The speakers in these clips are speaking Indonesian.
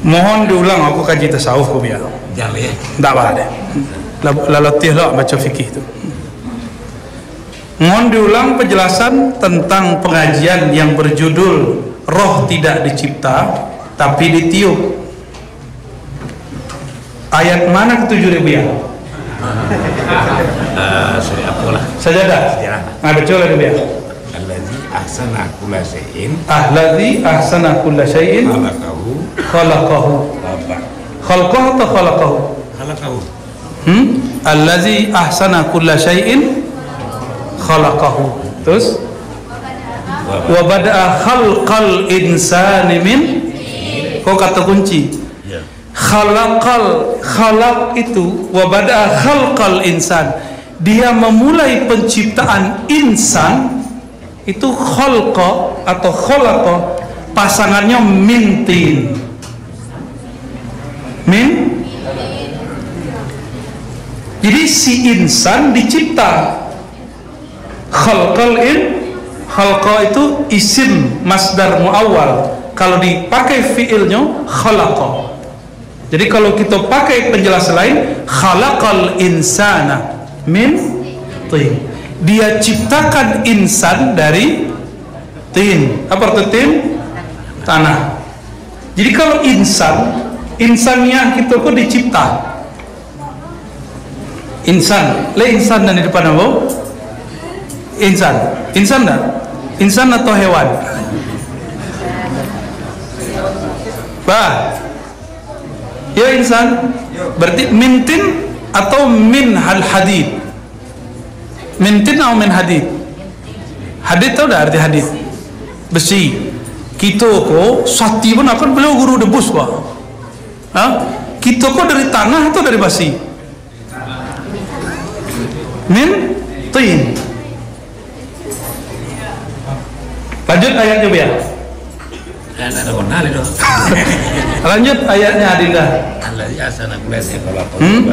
Mohon diulang, aku kaji tasawuf kau biar. Jangan ya. Tak apa deh. Lalatih lah baca fikih itu. Mohon diulang penjelasan tentang pengajian yang berjudul Roh Tidak Dicipta Tapi Ditiup. Ayat mana ketujuh ya? Sorry apalah. Sajadah. Nah, baca lagi biar. Allazi ahsana kulla syai'in. Allazi ahsana kulla syai'in. Khalaqahu. Khalqahu atau khalaqahu? Khalaqahu. Allazi ahsana kulla syai'in khalaqahu. Terus wa bada'a khalqal insani min. Kau kata kunci. Khalaq itu wa bada'a khalqal insan. Dia memulai penciptaan insan itu khalqa atau khalaqa, pasangannya mintin. Jadi si insan dicipta. Khalqa itu isim masdar muawwal. Kalau dipakai fiilnya khalaqa. Jadi kalau kita pakai penjelasan lain, khalaqal insana min tin. Dia ciptakan insan dari tin. Apa arti tin? Tanah. Jadi kalau insaniah kita kok dicipta. Insan dan di depan apa? Insan tak? Insan atau hewan? Ya insan. Berarti mintin atau min hal hadid? Mintin atau min hadid? Hadid tahu dah arti hadid? Besi. Kita kok sati pun akan beliau guru debus kok. Kita kok dari tanah atau dari besi? Min tin. Lanjut ayatnya biar. Ada kenal itu. Lanjut ayatnya Adinda. Allazi ahsana kulla syai'in khalaqahu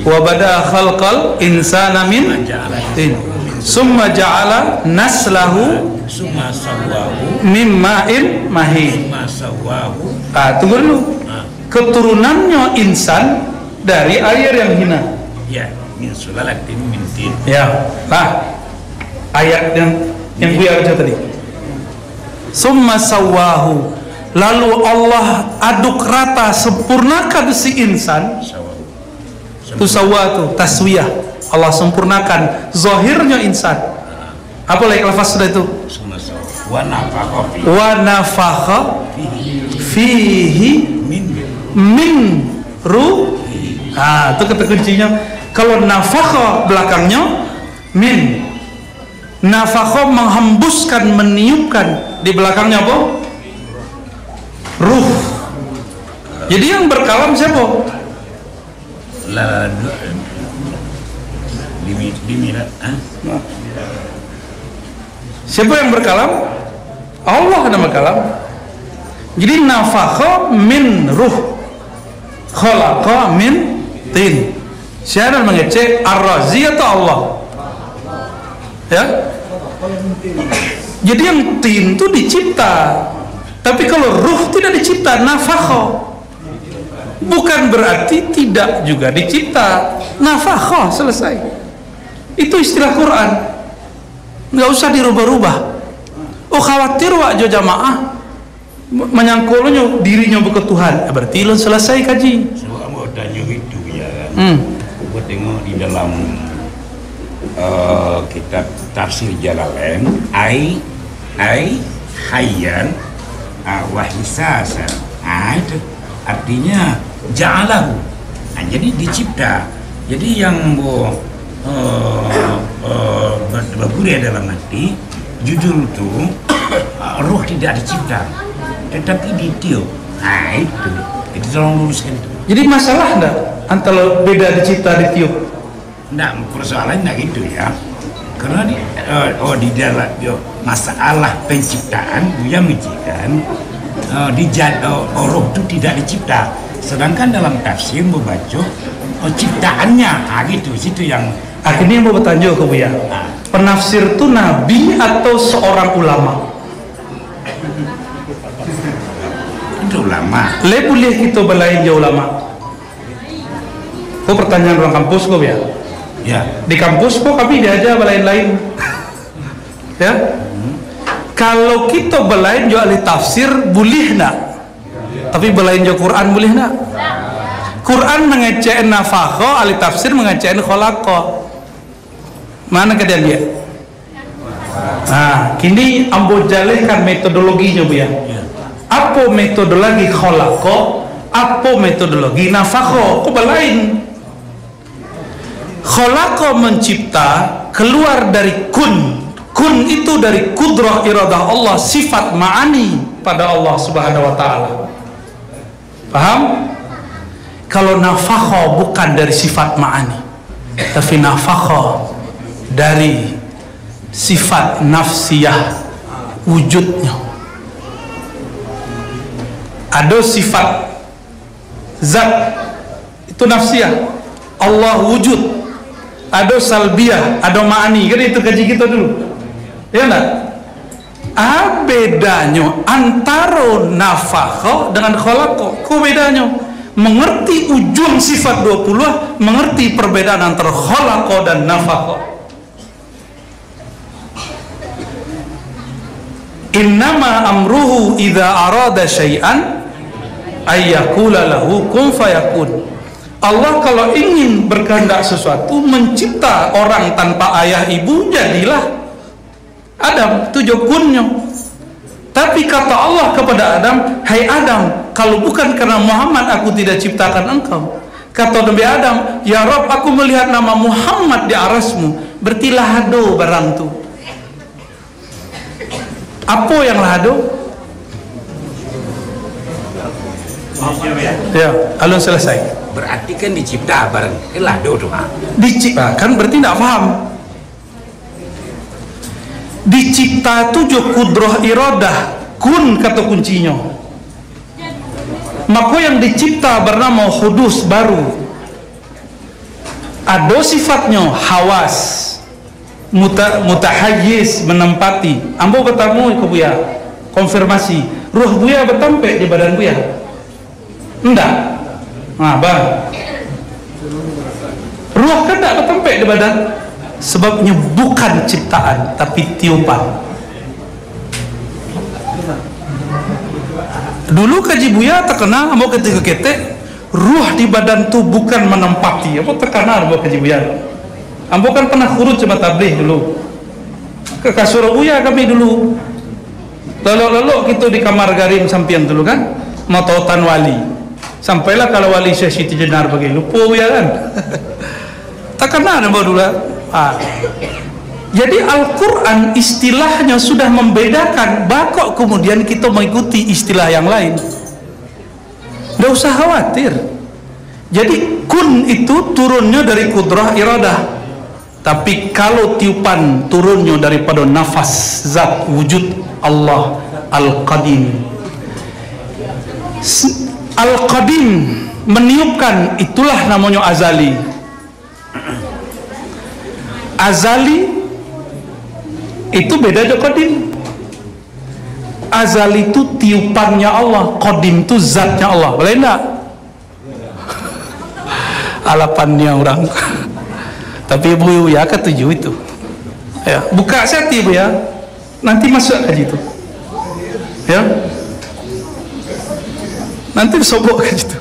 wa bada'a khalqal insana min tin. Summa ja'ala naslahu summa sawwahu mimma'in mahin. summa sawwahu. Tunggu dulu. Keturunannya insan dari air yang hina. Ya, min sulalatin min tin. Ya. Ayat yang gue baca tadi. Summa sawwahu. Lalu Allah aduk rata, sempurnakan si insan. Itu sawwa tu taswiyah. Allah sempurnakan zahirnya insan. Apa lagi lafaz sudah itu? Wa nafakha fihi min ruhi. Itu kata kuncinya. Kalau nafakha belakangnya min. Nafakha menghembuskan, meniupkan. Di belakangnya apa? Ruh. Jadi yang berkalam siapa? Siapa yang berkalam? Allah nama kalam. Jadi nafakha min ruh, khalaqa min tin. Siapa yang mengecek Ar-Razi atau Allah? Ya. Jadi yang tin itu dicipta. Tapi kalau ruh tidak dicipta, nafakha. Bukan berarti tidak juga dicipta. Nafakha, selesai. Itu istilah Quran. Nggak usah dirubah-rubah. Oh khawatir wajah jamaah menyangkulnya dirinya ke Tuhan. Berarti lo selesai kaji. Saya mau tanya itu ya kan. Gua tengok di dalam kitab Tafsir Jalalain, ai hayyan wahisasa. Itu artinya ja'alahu. Jadi dicipta. Jadi yang bergurih dalam hati, judul itu ruh tidak dicipta, tetapi ditiup. Itu tolong luruskan itu. Jadi masalah enggak antara beda dicipta ditiup? Enggak, persoalannya enggak gitu ya. Karena di dalam masalah penciptaan Buya menunjukkan roh itu tidak dicipta. Sedangkan dalam tafsir membaca ciptaannya, gitu. Situ yang akhirnya mau bertanya ke Buya. Penafsir itu nabi atau seorang ulama? Itu ulama. Le boleh kita belain je ulama. Kau pertanyaan orang kampus kau ya? Ya. Di kampus kok kami diajar belain lain. Ya. Kalau kita belain jo ahli tafsir boleh nak? Tapi belain jo Quran boleh nak? Quran mengecewakan nafkah, ahli tafsir mengecewakan khalaqah. Mana kalian dia? Nah, kini ambo jalehkan metodologinya Bu ya. Apa metodologi khalaqah, apa metodologi nafkah? Kok belain? Khalaqah mencipta keluar dari kun. Kun itu dari kudrah iradah Allah, sifat ma'ani pada Allah Subhanahu wa taala. Paham? Kalau nafkah bukan dari sifat ma'ani, tapi nafkah dari sifat nafsiyah wujudnya. Ada sifat zat itu nafsiyah, Allah wujud. Ada salbiyah, ada ma'ani. Kan itu kaji kita dulu, ya enggak? Bedanya antara nafkah dengan khalaqah. Kok bedanya? Mengerti ujung sifat 20, mengerti perbedaan antara khalaqah dan nafkah. Innama amruhu idza arada syai'an ayyakula lahu kun fayakun. Allah kalau ingin berkehendak sesuatu, mencipta orang tanpa ayah ibu, jadilah Adam, itu jokunnya. Tapi kata Allah kepada Adam, hai Adam, kalau bukan karena Muhammad aku tidak ciptakan engkau. Kata Nabi Adam, ya Rabb, aku melihat nama Muhammad di arasmu, berarti lahado barang tu. Apa yang lahado? Ya, alun selesai. Berarti kan dicipta barang, lahado tuh. Diciptakan berarti tidak paham. Dicipta itu jo kudrah iradah, kun kata kuncinya. Maka yang dicipta bernama hudus baru. Ada sifatnya hawas, mutahayyiz, menempati. Ambo bertamu ke Buya, konfirmasi. Ruh Buya bertampe di badan Buya? Enggak. Nah, bang, ruh kan tidak bertampe di badan. Sebabnya bukan ciptaan tapi tiupan. Dulu kaji Buya terkenal mau ketika ruh di badan tu bukan menempati. Apa terkenal mau kaji Buya? Ambo kan pernah khurut coba tabligh dulu ke Surabaya kami dulu. Lalu kita di kamar garim sampian dulu kan, matotan wali. Sampailah kalau wali Syekh Siti Jenar bagi lupa ya kan. Terkenal ambo dulu. Jadi Al-Quran istilahnya sudah membedakan, bakok kemudian kita mengikuti istilah yang lain. Tidak usah khawatir. Jadi kun itu turunnya dari kudrah iradah, tapi kalau tiupan turunnya daripada nafas zat wujud Allah Al-Qadim. Al-Qadim meniupkan, itulah namanya azali. Azali itu beda dengan qadim. Azali itu tiupannya Allah, qadim itu zatnya Allah. Boleh enggak? Alapannya orang. Tapi Ibu ya ketujuh itu. Ya, buka seti Bu ya. Nanti masuk kaji itu. Ya. Nanti sobok kaji itu.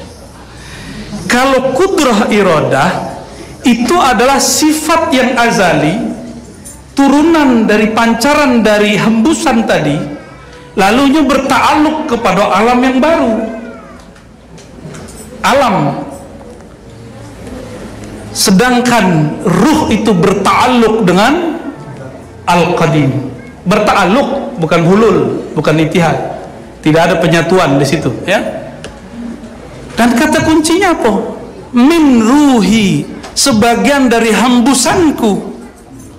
Kalau kudrah iradah itu adalah sifat yang azali, turunan dari pancaran dari hembusan tadi, lalunya berta'aluk kepada alam yang baru. Alam. Sedangkan ruh itu berta'aluk dengan Al-Qadim. Berta'aluk, bukan hulul, bukan itihad. Tidak ada penyatuan di situ, ya. Dan kata kuncinya apa? Min ruhi, sebagian dari hembusanku,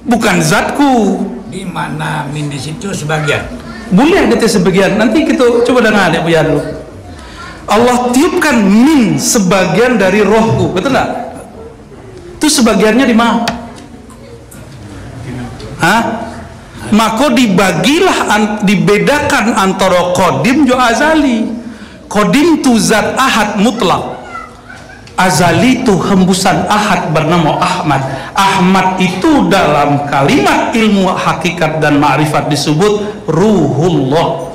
bukan zatku. Di mana min di situ sebagian? Boleh kita sebagian. Nanti kita coba dengar ya Bu ya dulu. Allah tiupkan min, sebagian dari rohku, betul tak? Itu sebagiannya di mana? Hah? Maka dibedakan antara qadim jo azali. Qadim tu zat ahad mutlak, azali itu hembusan ahad bernama Ahmad. Ahmad itu dalam kalimat ilmu hakikat dan ma'rifat disebut ruhullah.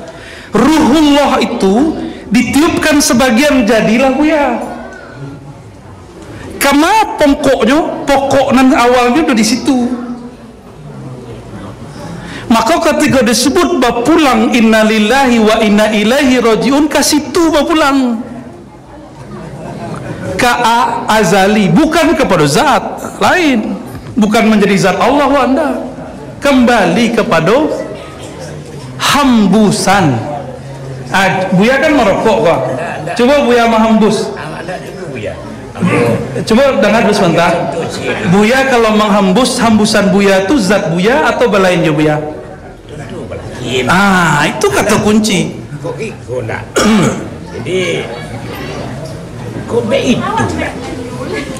Ruhullah itu ditiupkan sebagian jadilah Buya. Karena pokok nan awalnya udah di situ. Maka ketika disebut bapulang innalillahi wa inna ilaihi rajiun, ke situ bapulang. Ka azali, bukan kepada zat lain, bukan menjadi zat Allah wa anda, kembali kepada hembusan. Buya kan merokok kok. Coba Buya menghembus. Coba dengar dulu sebentar. Buya kalau menghembus, hembusan Buya itu zat Buya atau balain jo Buya? Itu kata kunci. Kok itu nak? Jadi kok itu nak?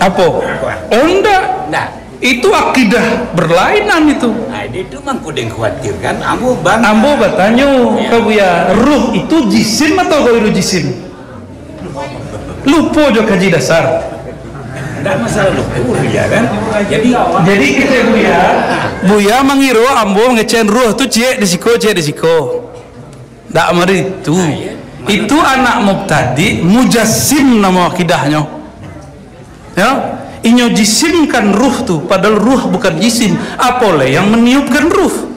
Apa? Oh enggak. Itu akidah berlainan itu. Itu mangku yang khawatirkan. Ambo bertanya ke Buya, ruh itu jisim atau ghairu jisim? Lupa jo kaji dasar. Enggak masalah lupa ya kan. Jadi kita Buya mengiru ambo ngecen ruh tu cek di siko. Ndak meri itu. Itu anak mubtadi mujassim nama akidahnya. Ya, inyo jisimkan ruh tu, padahal ruh bukan jisim. Apole yang meniupkan ruh.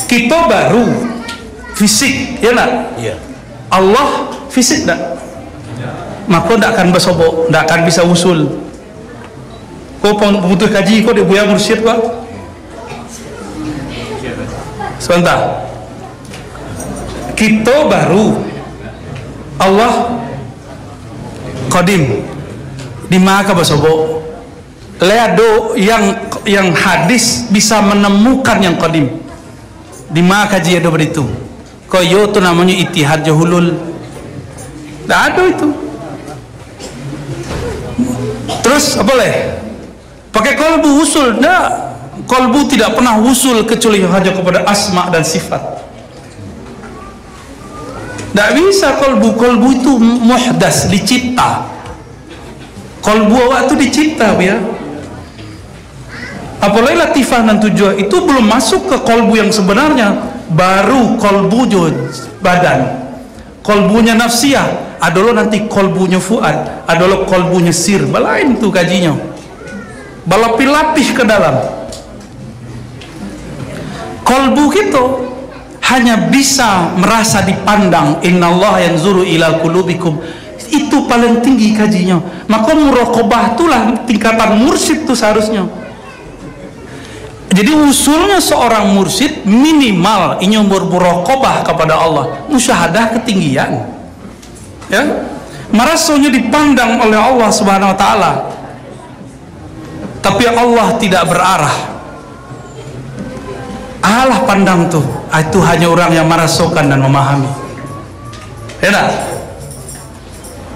Kita baru fisik, ya nak? Iya. Allah fisik tak? Maka tak akan bersobok, tak akan bisa usul. Kau butuh kaji, kau dia Buya mursyid kok. Sebentar. Kita baru, Allah qadim. Di mana bersobok? Leado yang hadis bisa menemukan yang qadim. Di mana kaji ada beritu? Koyo itu namanya itihad jahulul. Tak ada itu. Terus apa leh? Pakai kolbu usul, tak? Kolbu tidak pernah usul kecuali hanya kepada asma dan sifat. Tak bisa kolbu itu muhdas, dicipta. Kolbu awak itu dicipta ya. Apalagi latifah dan tujuan itu belum masuk ke kolbu yang sebenarnya, baru kolbu badan. Kolbunya nafsiyah adalah nanti kolbunya fuad, adalah kolbunya sir. Balain tu kajinya, balapih-lapih ke dalam. Kolbu kita hanya bisa merasa dipandang. Innallaha yanzuru ila qulubikum. Itu paling tinggi kajinya. Maka muraqabah itulah tingkatan mursyid itu seharusnya. Jadi usulnya seorang mursyid minimal inyo bermuraqabah kepada Allah, musyahadah ketinggian. Ya, merasanya dipandang oleh Allah Subhanahu wa taala. Tapi Allah tidak berarah. Allah pandang tuh, itu hanya orang yang merasakan dan memahami. Ya tak?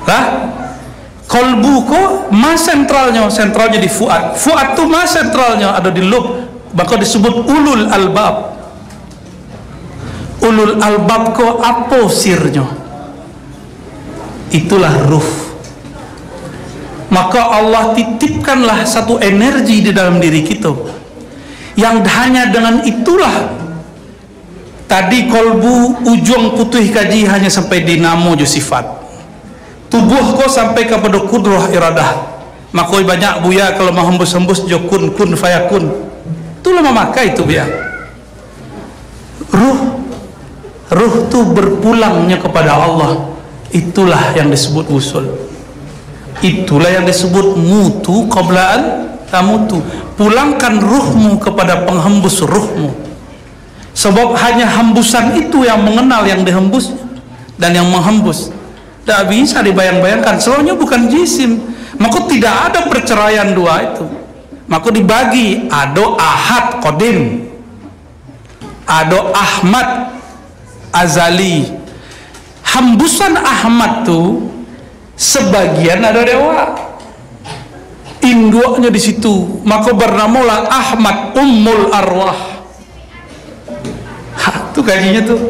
Lah, kolbu ko mas sentralnya di fuad. Fuad tuh mas sentralnya ada di lub. Maka disebut ulul albab. Ulul albab ko apa sirnya? Itulah ruh. Maka Allah titipkanlah satu energi di dalam diri kita, yang hanya dengan itulah tadi kolbu ujung putih kaji hanya sampai dinamo jo sifat. Tubuh ko sampai kepada kudrah iradah. Maka banyak Buya kalau mau hembus-hembus jo kun fayakun. Itulah memakai itu ya. Ruh itu berpulangnya kepada Allah. Itulah yang disebut usul. Itulah yang disebut mutu qablaan tamutu. Pulangkan ruhmu kepada penghembus ruhmu. Sebab hanya hembusan itu yang mengenal yang dihembus dan yang menghembus. Tak bisa dibayang-bayangkan. Soalnya bukan jisim. Maka tidak ada perceraian dua itu. Maka dibagi, ada ahad qadim, ada Ahmad azali. Hembusan Ahmad tu sebagian ada dewa, induknya di situ. Maka bernamalah Ahmad Ummul Arwah. Itu kajinya tuh.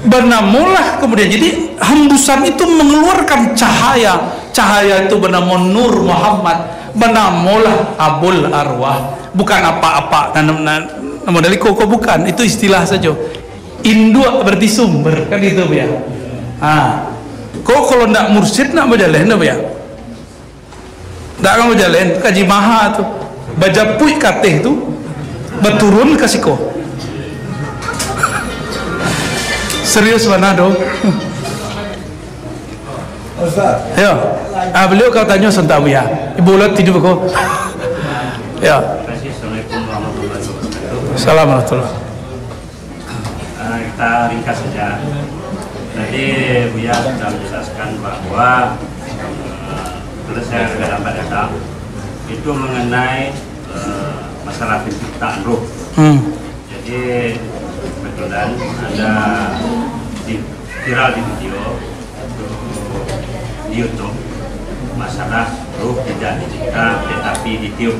Benamulah kemudian, jadi hembusan itu mengeluarkan cahaya. Cahaya itu benamu Nur Muhammad. Benamulah Abul Arwah. Bukan apa-apa. Nama dari koko bukan. Itu istilah saja. Induk berarti sumber kan itu ya. Kok kalau ndak mursyid nak berjalan apa ya? Ndak akan berjalan. Kaji maha tuh. Baca puik kateh tuh. Berturun kasih kok. Serius mana dong? Ustaz. Ya. Beliau kau tanya sentau ya. Ibu lihat tidur kok. Ya. Assalamualaikum warahmatullahi wabarakatuh. Assalamualaikum. Kita ringkas saja. Tadi Buya sudah menjelaskan bahwa tulis saya sudah dapat datang itu mengenai masalah penciptaan ruh. Jadi kebetulan ada viral di video di YouTube masalah ruh tidak dicipta tetapi ditiup.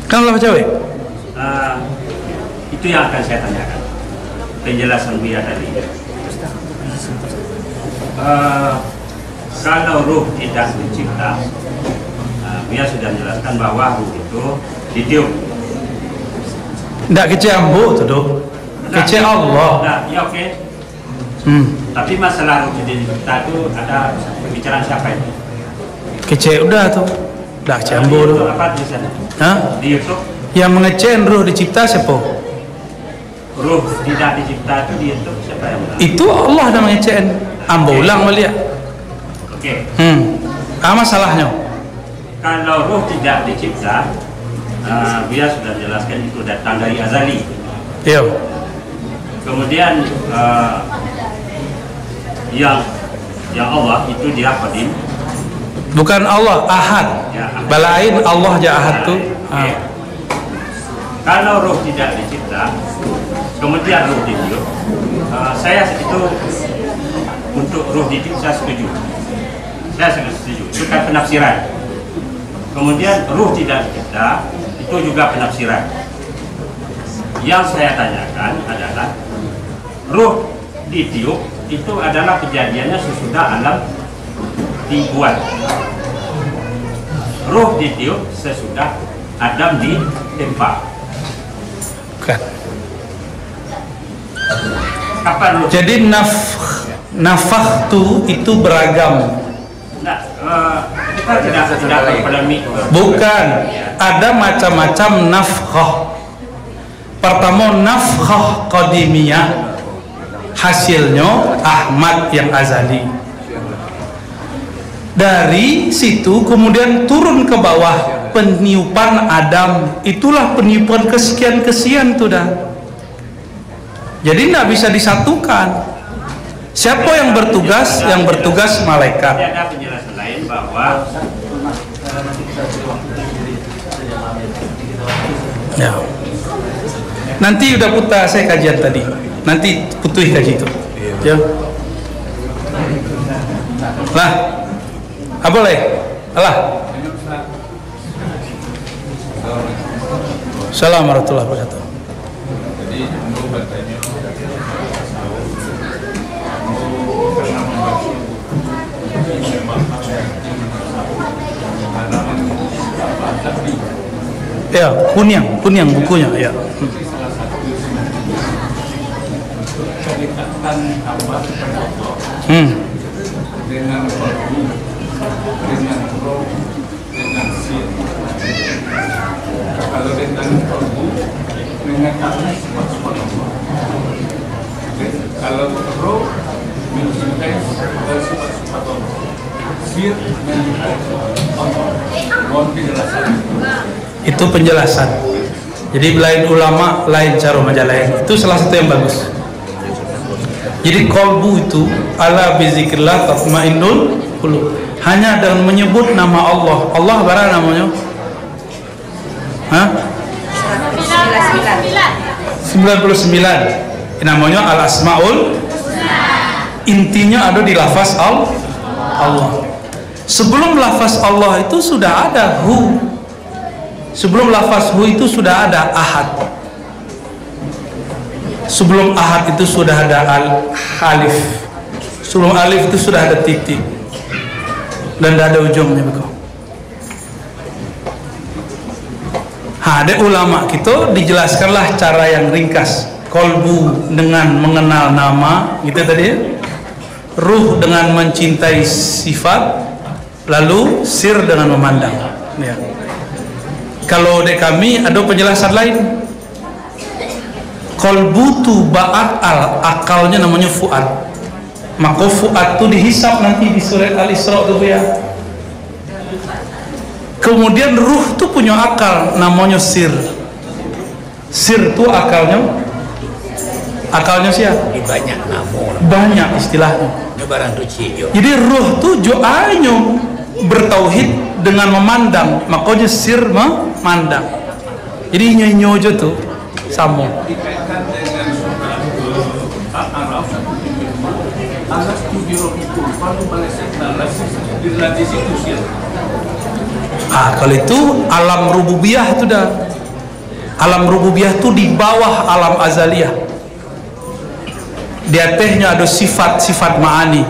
Kan lah cewek? Itu yang akan saya tanyakan. Penjelasan Buya tadi. Kalau ruh tidak dicipta, Buya sudah menjelaskan bahwa ruh itu ditiup. Nggak kece ambo tuh dong. Kece Allah. Nah, ya oke. Tapi masalah ruh tidak dicipta itu ada pembicaraan siapa itu? Kece udah tuh. Nggak kece ambo tuh. Apa tulisannya? Hah? Di YouTube? Yang mengecen ruh dicipta siapa? Ruh tidak dicipta itu di YouTube siapa yang bilang? Itu Allah yang mengecen. Ambo ulang melihat. Oke. Apa masalahnya? Kalau ruh tidak dicipta, Buya sudah jelaskan itu datang dari azali. Iya. Kemudian yang Allah itu dia qadim. Bukan Allah, Ahad. Ya, Ahad. Balain Allah ja Ahad tuh. Oke. Kalau ruh tidak dicipta, kemudian ruh ditiup, saya itu untuk ruh ditiup saya setuju. Saya sangat setuju. Itu kan penafsiran. Kemudian ruh tidak dicipta, itu juga penafsiran. Yang saya tanyakan adalah ruh ditiup itu adalah kejadiannya sesudah alam dibuat. Ruh ditiup sesudah Adam ditempa. Bukan. Kapan ruh? Jadi nafaktu itu beragam. Nah, kita tidak berpolemik. Bukan. Ada macam-macam nafkhah. Pertama nafkhah qadimiyah. Hasilnya Ahmad yang azali. Dari situ kemudian turun ke bawah peniupan Adam. Itulah peniupan kesekian-kesian tuh dah. Jadi tidak bisa disatukan. Siapa yang bertugas? Yang bertugas malaikat. Ada penjelasan lain bahwa Ya. Nanti udah putar saya kajian tadi. Nanti putuh kaji itu. Ya. Lah. Apa lagi? Alah. Assalamualaikum warahmatullahi wabarakatuh. Ya, kunyang bukunya ya. Dengan kolbu, dengan roh, dengan sin. Kalau dengan kolbu, mengetahui sifat-sifat Allah. Kalau roh mencintai sifat-sifat Allah, sin mencintai Allah. Mohon penjelasan. Itu penjelasan. Jadi lain ulama, lain cara majalah. Itu salah satu yang bagus. Jadi kolbu itu ala bizikrillah tatmainnul qulub. Hanya dengan menyebut nama Allah. Allah berapa namanya? Hah? 99. Namanya al-asmaul. Intinya ada di lafaz Allah. Sebelum lafaz Allah itu sudah ada hu. Sebelum lafaz hu itu sudah ada ahad. Sebelum ahad itu sudah ada alif. Sebelum alif itu sudah ada titik. Dan tidak ada ujungnya begitu. Ada ulama kita dijelaskanlah cara yang ringkas. Kolbu dengan mengenal nama, gitu tadi ya. Ruh dengan mencintai sifat, lalu sir dengan memandang. Ya. Kalau di kami ada penjelasan lain. Kolbu tu ba'at akalnya namanya fuad. Maka fuad tu dihisap nanti di surat Al-Isra tu ya. Kemudian ruh tu punya akal namanya sir. Sir tu akalnya siapa? Banyak nama. Banyak istilahnya. Jadi ruh tu jo'anyo bertauhid dengan memandang, makanya sir memandang. Jadi nyanyo aja tu sama. Dikaitkan dengan surah Al-Araf, alas tujuh itu kalau balasan di situ sir. Kalau itu alam rububiyah itu dah. Alam rububiyah itu di bawah alam azaliyah. Di atasnya ada sifat-sifat ma'ani.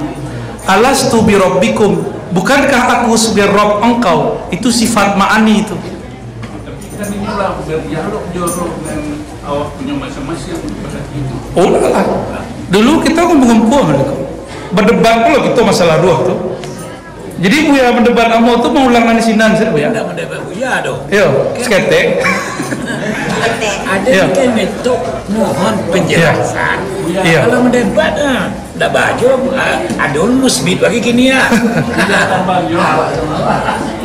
Alastu bi rabbikum, bukankah aku sebagai Rabb engkau? Itu sifat ma'ani itu. Dan inilah berdialog jorok dengan awak punya masing-masing itu. Oh lah. Dulu kita ngomong berdebat kalau kita masalah ruh tuh. Jadi Buya mendebat kamu tuh mau ulangan di sinan sih Buya. Tidak mendebat Buya dong. Yo, sketek. Ada kan metode mohon penjelasan. Iya. Kalau mendebat tidak baju ada musbit bagi kini ya. Tidak tambah jorok.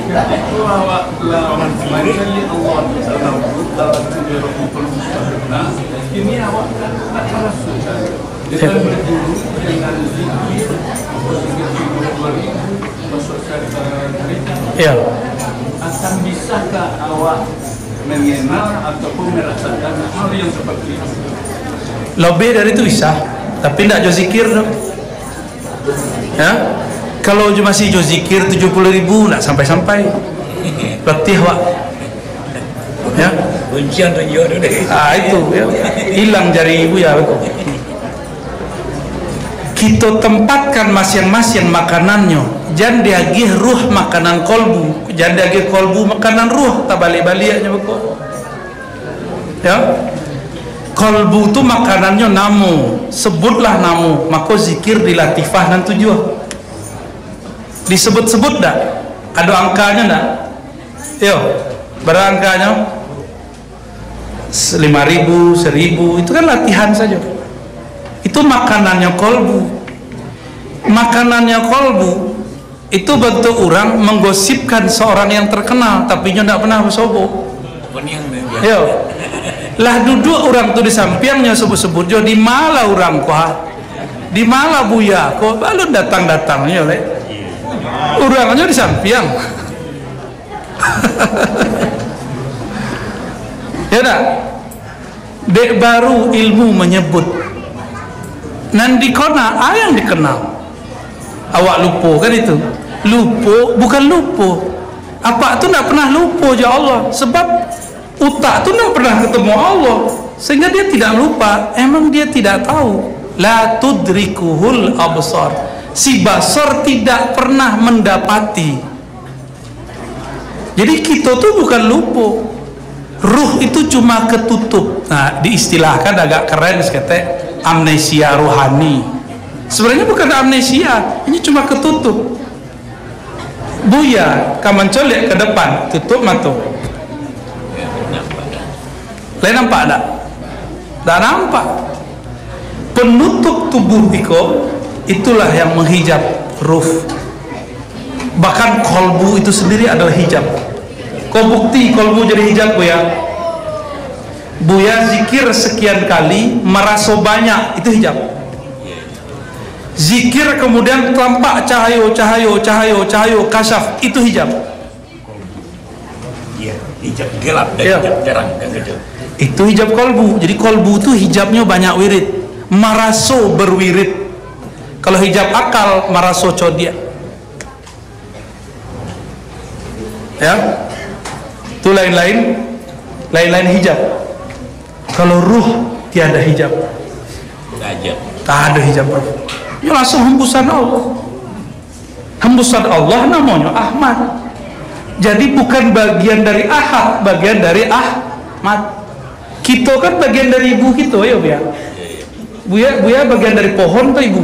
Itu awak lawan kembali Allah dalam jorok nah ini awak tak harus dengan berguru dengan zikir masuk Iya. akan bisakah awak mengenal ataupun merasakan hal yang seperti itu? Lebih dari itu bisa, tapi tidak jo zikir dong. Ya, kalau masih jo zikir 70.000 tidak sampai-sampai. Letih wak. Ya. Kuncian tunjuk dulu deh. Itu ya. Hilang jari ibu ya. Kita tempatkan masing-masing makanannya. Jangan diagih ruh makanan kolbu, jangan diagih kolbu makanan ruh. Tak balik-baliknya betul. Ya. Kolbu tu makanannya namu, sebutlah namu, maka zikir di latifah dan tujuh. Disebut-sebut dah. Ada angkanya dah. Yo, berapa angkanya? 5.000, 1.000, itu kan latihan saja. Itu makanannya kolbu. Makanannya kolbu itu bentuk orang menggosipkan seorang yang terkenal, tapi nya tidak pernah bersobo. Yo, lah duduk orang tu di sampingnya sebut-sebut jo di malah orang kuah, di malah Buya kok baru datang-datangnya oleh orangnya di samping. Ya dah, dek baru ilmu menyebut nanti kona yang dikenal awak lupa kan itu lupa bukan lupa apa tu nak pernah lupa je Allah sebab utak tu nak pernah ketemu Allah sehingga dia tidak lupa emang dia tidak tahu la tudrikuhul absar si basar tidak pernah mendapati. Jadi kita tu bukan lupa, ruh itu cuma ketutup. Nah diistilahkan agak keren sekete amnesia rohani. Sebenarnya bukan amnesia, ini cuma ketutup. Buya kamu colek ke depan, tutup mata. Lain nampak tak? Tak nampak. Penutup tubuh itulah yang menghijab ruh. Bahkan kolbu itu sendiri adalah hijab. Kau bukti kolbu jadi hijab Buya zikir sekian kali merasa banyak, itu hijab. Zikir kemudian tampak cahaya kasyaf, itu hijab. Iya, hijab gelap dan hijab terang kan gitu. Itu hijab kolbu. Jadi kolbu itu hijabnya banyak wirid, maraso berwirid. Kalau hijab akal maraso codia. Ya, itu lain-lain hijab. Kalau ruh tiada hijab. Tak ada hijab roh. Ya langsung hembusan Allah. Hembusan Allah namanya Ahmad. Jadi bukan bagian dari Ahad, bagian dari Ahmad. Kita kan bagian dari ibu kita ya Buya. Buya bagian dari pohon tuh ibu.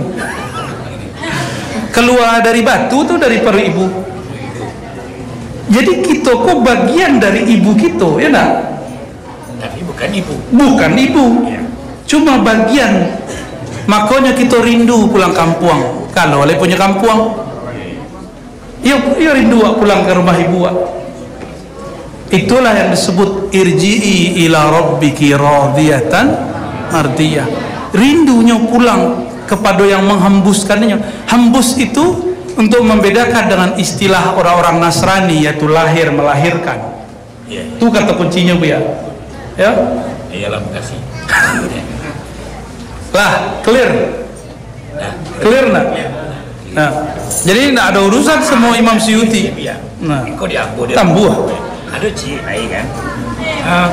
Keluar dari batu tuh dari perut ibu. Jadi kita kok bagian dari ibu kita ya nak? Tapi bukan ibu. Bukan ibu. Cuma bagian. Makanya kita rindu pulang kampung. Kalau oleh punya kampung, ya rindu pulang ke rumah ibu. Itulah yang disebut irji'i ila rabbiki radiyatan mardiyah. Rindunya pulang kepada yang menghembuskannya. Hembus itu untuk membedakan dengan istilah orang-orang Nasrani, yaitu lahir, melahirkan. Itu kata kuncinya Bu ya. Ya? Iyalah makasih. Lah, clear. Clear nak? Nah, jadi tidak ada urusan semua Imam Suyuti. Nah, kok diambil dia? Tambuh. Ada cik lain kan?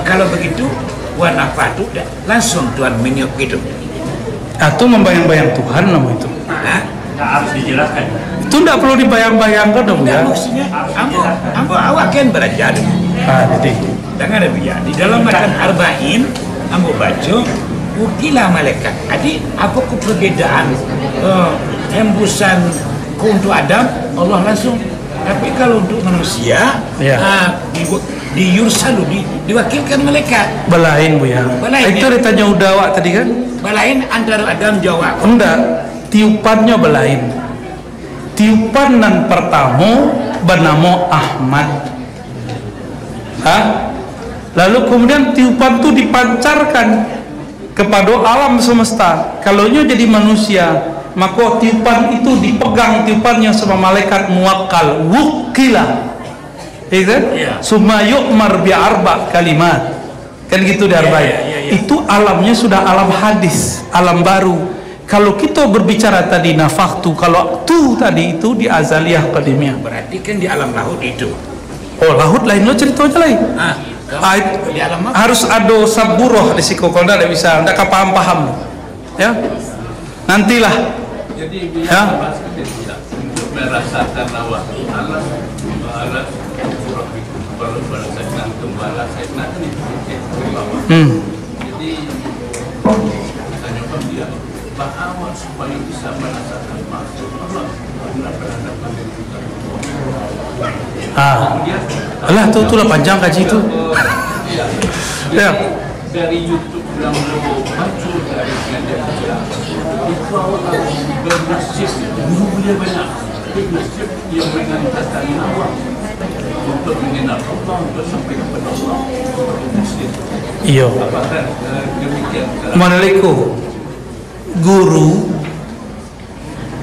Kalau begitu, buat apa tuh? Langsung Tuhan meniup gitu. Atau membayang-bayang Tuhan nama itu. Harus dijelaskan. Itu tidak perlu dibayang-bayangkan dong ya. Maksudnya, ambo awak kan belajar. Jadi. Jangan ada biar. Di dalam makan arba'in, ambo baca, ukilah malaikat. Jadi apa perbedaan hembusan untuk Adam Allah langsung, tapi kalau untuk manusia di yursalu diwakilkan malaikat. Balain Bu ya. Balain, itu ditanya Udawak tadi kan? Balain antara Adam jawab. Enggak, tiupannya balain. Tiupanan pertama bernama Ahmad. Lalu kemudian tiupan itu dipancarkan kepada alam semesta. Kalau jadi manusia, maka tiupan itu dipegang tiupannya sama malaikat muwakkal, wukilah. Kan? Summa yu'mar bi arba kalimat. Kan gitu di arba'in. Itu alamnya sudah alam hadis, alam baru. Kalau kita berbicara tadi nafakhtu, kalau tu tadi itu di azaliyah qadimiyah. Berarti kan di alam lahut itu. Oh, lahut lain, lo ceritanya lain. Di alam apa? Harus ada saburoh di siku, kalau tidak bisa, tidak paham-paham. Ya, nantilah. Jadi biar tidak untuk merasakan awak alam balas surah itu baru merasakan kembali saya Jadi saya coba dia bahwa supaya bisa merasakan maksud Allah tidak pernah dapat alah itulah panjang kaji itu. Ya. Dari YouTube yang baca dari itu awak bernasib mulia banyak, nasib yang mengantarkan awak untuk mengenal Allah, untuk sampai kepada Allah. Iya. Manaliku guru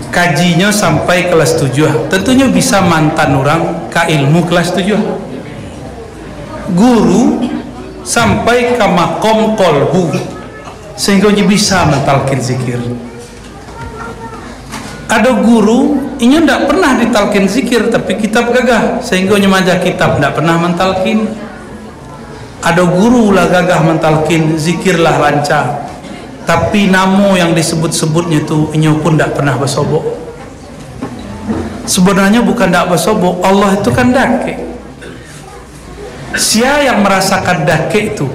kajinya sampai kelas 7, tentunya bisa mantan orang ke ilmu kelas 7. Guru sampai ke makom kolbu sehingga bisa mentalkin zikir. Ada guru ini tidak pernah ditalkin zikir tapi kitab gagah sehingga nyemajah kitab tidak pernah mentalkin. Ada guru lah gagah mentalkin zikirlah lancar tapi namo yang disebut-sebutnya itu inyo pun tidak pernah bersobok. Sebenarnya bukan tidak bersobok, Allah itu kan dake. Sia yang merasakan dake itu,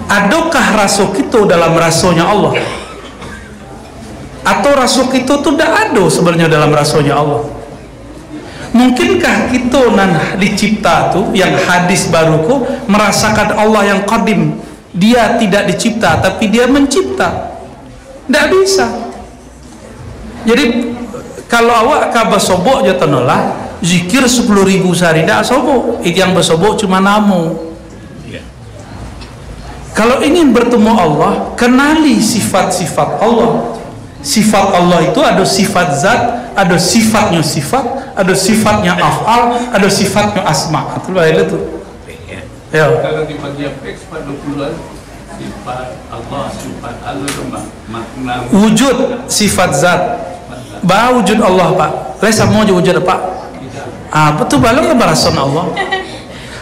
adakah rasa kita dalam rasanya Allah? Atau rasa kita itu tidak ada sebenarnya dalam rasanya Allah? Mungkinkah kita dicipta tuh yang hadis baruku merasakan Allah yang qadim? Dia tidak dicipta tapi dia mencipta. Tidak bisa. Jadi kalau awak kabar sobok je tenolah zikir 10.000 sehari tidak sobok. Yang bersobok cuma namu. Kalau ingin bertemu Allah, kenali sifat-sifat Allah. Sifat Allah itu ada sifat zat, ada sifatnya sifat, ada sifatnya af'al, ada sifatnya asma. Itu. Ya. Kalau di bagian teks pada bulan sifat Allah makna wujud sifat zat wujud Allah Pak sama aja wujud Pak betul balik ke balasan Allah.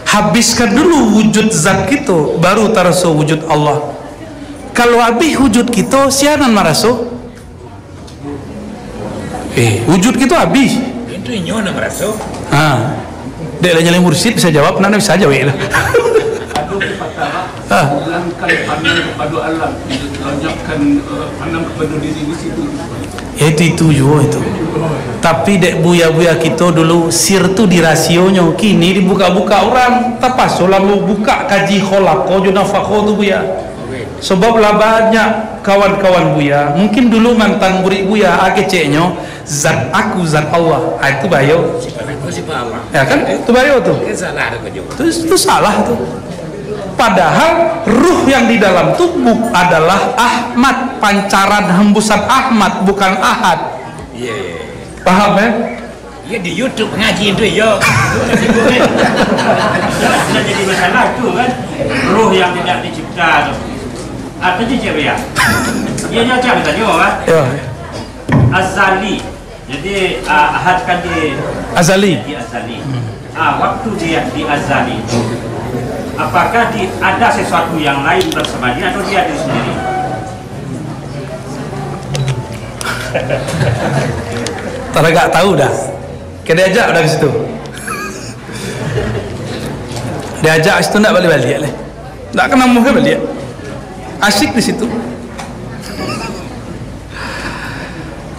Habiskan dulu wujud zat gitu baru terasa wujud Allah. kalau habis wujud kita siaran maraso wujud kita habis itu nyonya maraso dek lah nyalai mursyid bisa jawab, nak bisa jawab lah. Ada perkara hilangkan pandang kepada alam, lenyapkan pandang kepada diri di situ. Itu juga itu. Tapi dek buya-buya kita dulu sir tu di rasionya, kini dibuka-buka orang. Tapas lalu buka kaji kholako junafako tu buya. Sebab lah banyak kawan-kawan buya, mungkin dulu mantan murid buya ageceknya zat aku zat Allah, itu bayo. Ya kan? Itu bayo tuh. Itu salah tuh. Padahal ruh yang di dalam tubuh adalah Ahmad, pancaran hembusan Ahmad, bukan Ahad. Iya. Paham ya? Ya di YouTube ngaji itu yo. Sudah jadi masalah itu kan, ruh yang tidak dicipta. Apa je ya? Dia nyacak tadi kan? Ya. Azali. Jadi Ahad kan di Azali. Di azali. Waktu dia di azali itu, apakah ada sesuatu yang lain bersama dia atau dia diri sendiri? Tak agak tahu dah. Kita diajak dah ke situ. Diajak situ nak balik-balik lah. Tak kena muka balik. Asyik di situ.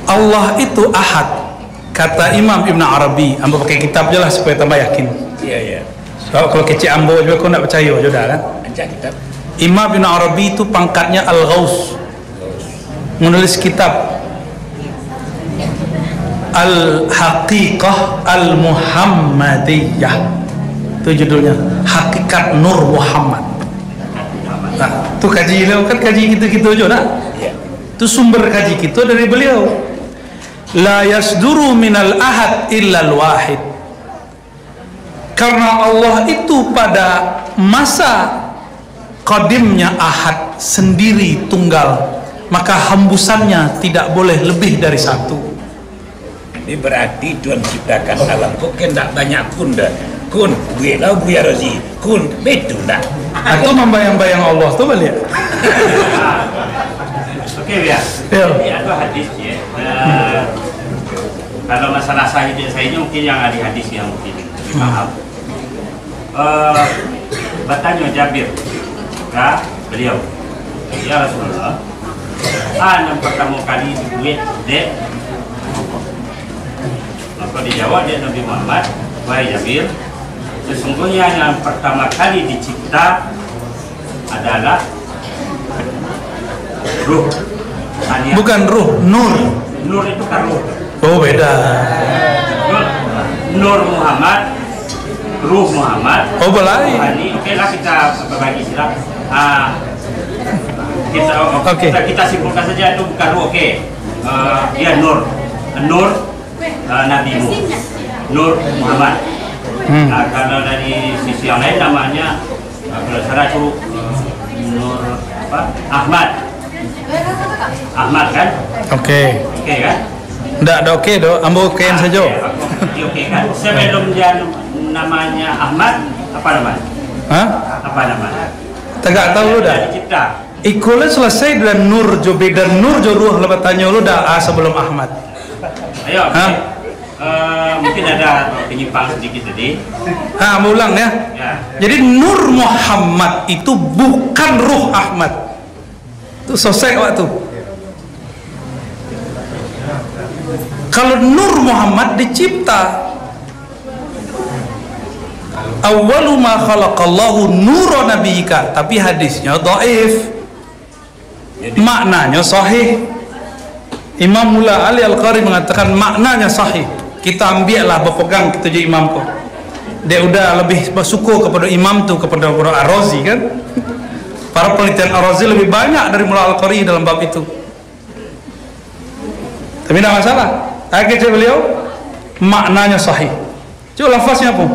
Allah itu Ahad. Kata Imam Ibn Arabi, ambo pakai kitab je lah supaya tambah yakin. Iya. So, kalau kecil ambo juga kau nak percaya je dah kan. Baca kitab. Imam Ibn Arabi itu pangkatnya Al-Ghaus. Menulis kitab Al-Haqiqah Al-Muhammadiyah. Itu judulnya, Hakikat Nur Muhammad. Nah, tu kaji beliau kan kaji kita-kita je nak. Iya. Tu sumber kaji kita dari beliau. La yasduru minal ahad illal wahid. Karena Allah itu pada masa qadimnya ahad, sendiri, tunggal, maka hembusannya tidak boleh lebih dari satu. Ini berarti Tuhan ciptakan alam kok tak banyak kun dah. Kun, buya buya rozi. Kun, betul dah. Atau membayang-bayang Allah tu balik. Oke ya. Jadi ada hadis ya. Kalau masalah sahih saya mungkin yang ada hadis yang mungkin lebih paham. Bertanya Jabir ke beliau, ya Rasulullah, yang pertama kali dibuat dek. Maka dijawab dia Nabi Muhammad, wahai Jabir, sesungguhnya yang pertama kali dicipta adalah ruh. Bukan ruh, nur. Nur itu kan ruh. Oh beda. Nur Muhammad, ruh Muhammad. Oh boleh. Oke lah kita berbagi istilah. Kita simpulkan saja itu bukan ruh. Oke. Dia nur, Nabi Nur Muhammad. Kalau dari sisi yang lain namanya kalau salah itu Nur apa? Ahmad kan? Oke kan? Nggak ada oke do, ambo okein saja. Oke kan? Sebelum dia namanya Ahmad, apa namanya? Hah? Apa namanya? Tegak tahu lu dah. Ikulnya selesai dan nur jo beda nur jo ruh lepas tanya lu dah sebelum Ahmad. Ayo. Mungkin ada penyimpang sedikit tadi. Mau ulang ya. Jadi Nur Muhammad itu bukan ruh Ahmad. Itu selesai waktu. Kalau Nur Muhammad dicipta, awwalu ma khalaqallahu nura nabiyika, tapi hadisnya dhaif. Maknanya sahih. Imam Mula Ali Al-Qari mengatakan maknanya sahih. Kita ambillah berpegang kita jadi imam kok. Dia udah lebih bersyukur kepada imam tu kepada Ar-Razi kan. Para penelitian Ar-Razi lebih banyak dari Mula Al-Qari dalam bab itu. Tapi tidak masalah. Akhirnya beliau maknanya sahih. Coba lafaznya apa?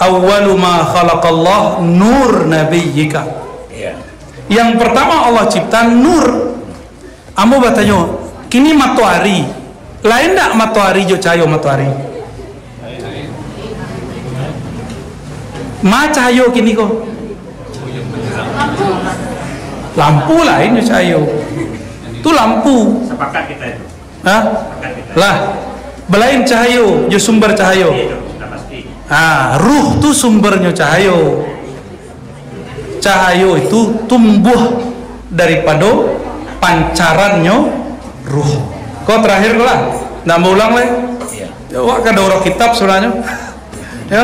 Awwalu ma khalaqallah nur nabiyyika. Yang pertama Allah cipta nur. Amo bertanya, kini matahari lain tak matahari jo cahaya matahari? Ma cahaya kini ko? Lampu lain yo cahaya. Itu lampu. Sepakat kita itu. Hah? Sepakat kita. Lah, belain cahaya, yo sumber cahaya. Itu sudah pasti. Ruh tu sumbernya cahaya. Cahaya itu tumbuh daripada pancarannya ruh. Kau terakhir lah, nak mau ulang lagi? Ya. Wah, kan ada orang kitab sebenarnya. Ya.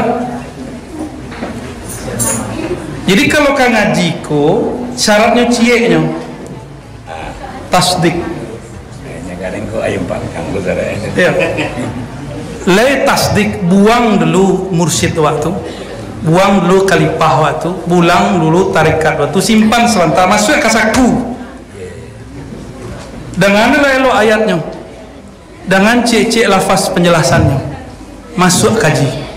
Jadi kalau kau ngaji ko, syaratnya cieknya tasdik. Ya. Le tasdik, buang dulu mursyid waktu, buang dulu kalipah waktu, buang dulu tarikat waktu, simpan sebentar, masuk ke saku. Dengan elok ayatnya, dengan cek lafaz penjelasannya, masuk kaji.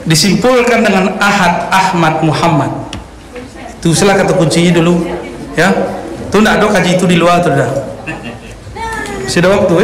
Disimpulkan dengan Ahad, Ahmad, Muhammad. Itu salah kata kuncinya dulu, ya. Itu tidak ada kaji itu di luar tu dah. Sudah waktu